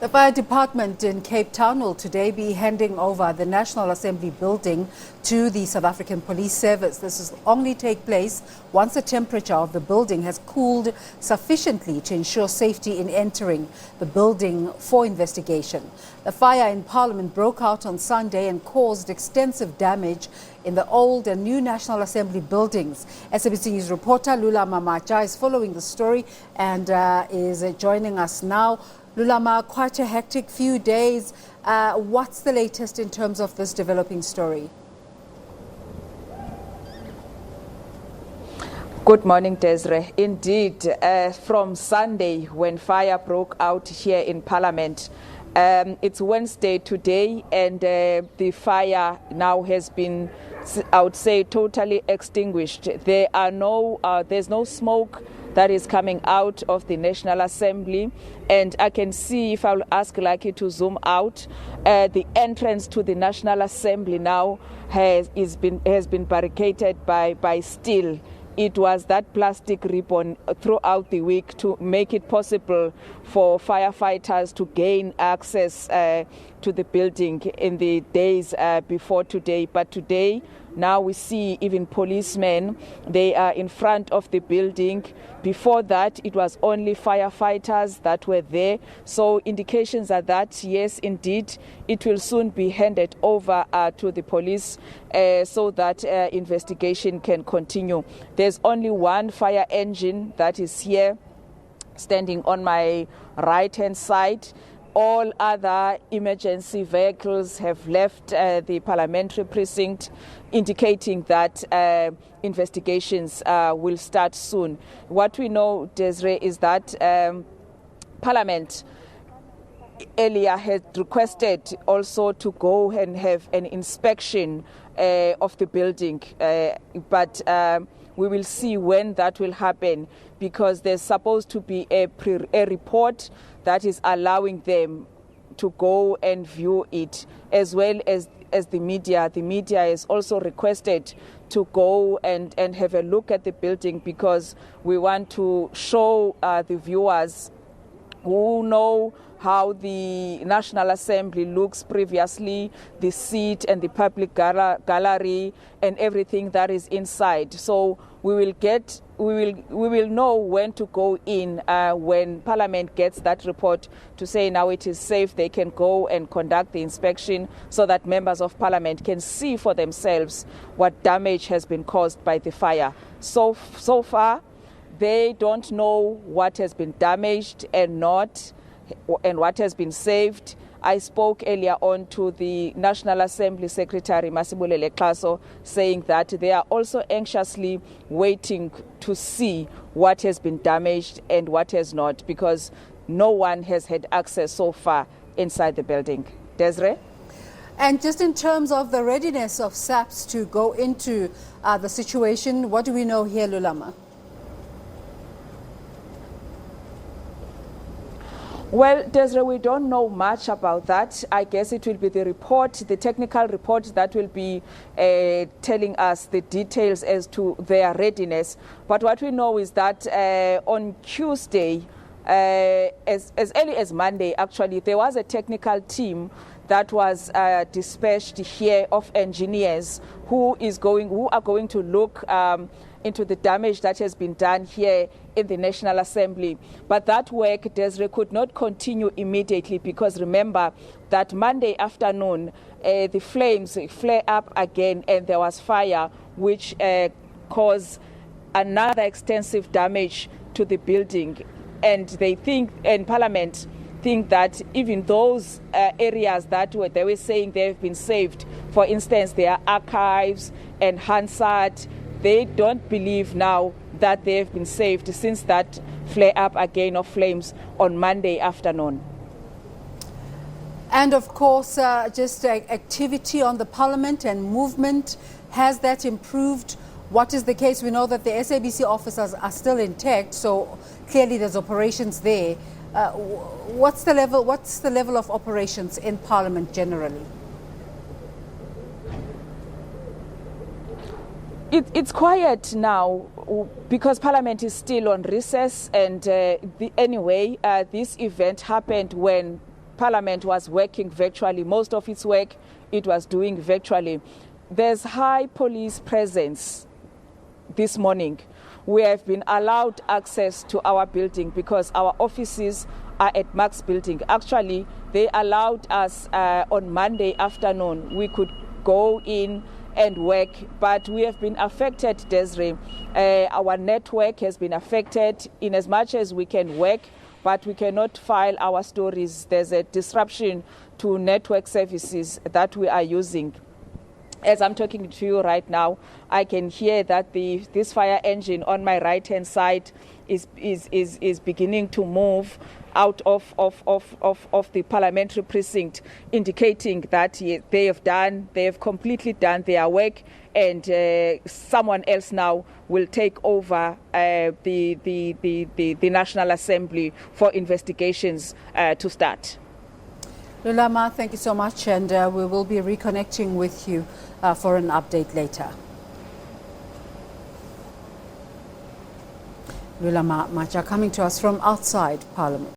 The Fire Department in Cape Town will today be handing over the National Assembly building to the South African Police Service. This will only take place once the temperature of the building has cooled sufficiently to ensure safety in entering the building for investigation. The fire in Parliament broke out on Sunday and caused extensive damage in the old and new National Assembly buildings. SABC News reporter Lulama Matya is following the story and is joining us now. Lulama, quite a hectic few days. What's the latest in terms of this developing story? Good morning, Desiree. Indeed, from Sunday when fire broke out here in Parliament, it's Wednesday today, and the fire now has been, I would say, totally extinguished. There's no smoke that is coming out of the National Assembly, and I can see, if I'll ask Lucky to zoom out, the entrance to the National Assembly now has been barricaded by steel. It was that plastic ribbon throughout the week to make it possible for firefighters to gain access to the building in the days before today. But today, now we see even policemen, they are in front of the building. Before that, it was only firefighters that were there. So indications are that, yes, indeed, it will soon be handed over to the police so that investigation can continue. There's only one fire engine that is here, standing on my right-hand side. All other emergency vehicles have left the parliamentary precinct, indicating that investigations will start soon. What we know, Desiree, is that Parliament earlier had requested also to go and have an inspection of the building, but we will see when that will happen, because there's supposed to be a report that is allowing them to go and view it, as well as the media. The media is also requested to go and have a look at the building, because we want to show the viewers who know how the National Assembly looks previously, the seat and the public gallery and everything that is inside. So we will know when to go in when Parliament gets that report to say now it is safe. They can go and conduct the inspection so that members of Parliament can see for themselves what damage has been caused by the fire. So far, they don't know what has been damaged and not, and what has been saved. I spoke earlier on to the National Assembly Secretary, Masibulele Xaso, saying that they are also anxiously waiting to see what has been damaged and what has not, because no one has had access so far inside the building. Desiree? And just in terms of the readiness of SAPS to go into the situation, what do we know here, Lulama? Well, Desiree, we don't know much about that. I guess it will be the report, the technical report, that will be telling us the details as to their readiness. But what we know is that on Tuesday, as early as Monday, actually, there was a technical team that was dispatched here of engineers who are going to look into the damage that has been done here in the National Assembly. But that work, Desiree, could not continue immediately, because remember that Monday afternoon, the flames flare up again and there was fire, which caused another extensive damage to the building. And they think, and Parliament think, that even those areas that they were saying they have been saved, for instance, their archives and Hansard, they don't believe now that they have been saved since that flare up again of flames on Monday afternoon. And of course, just activity on the Parliament and movement, has that improved? What is the case? We know that the SABC officers are still intact, so clearly there's operations there. What's the level of operations in Parliament generally? It's quiet now because Parliament is still on recess, and anyway, this event happened when Parliament was working virtually. Most of its work it was doing virtually. There's high police presence this morning. We have been allowed access to our building because our offices are at Max Building. Actually, they allowed us on Monday afternoon. We could go in and work, but we have been affected, Desiree. Our network has been affected in as much as we can work, but we cannot file our stories. There's a disruption to network services that we are using. As I'm talking to you right now, I can hear that this fire engine on my right-hand side is beginning to move out of the parliamentary precinct, indicating that they have completely done their work, and someone else now will take over the National Assembly for investigations to start. Lulama, thank you so much, and we will be reconnecting with you for an update later. Lulama Matya coming to us from outside Parliament.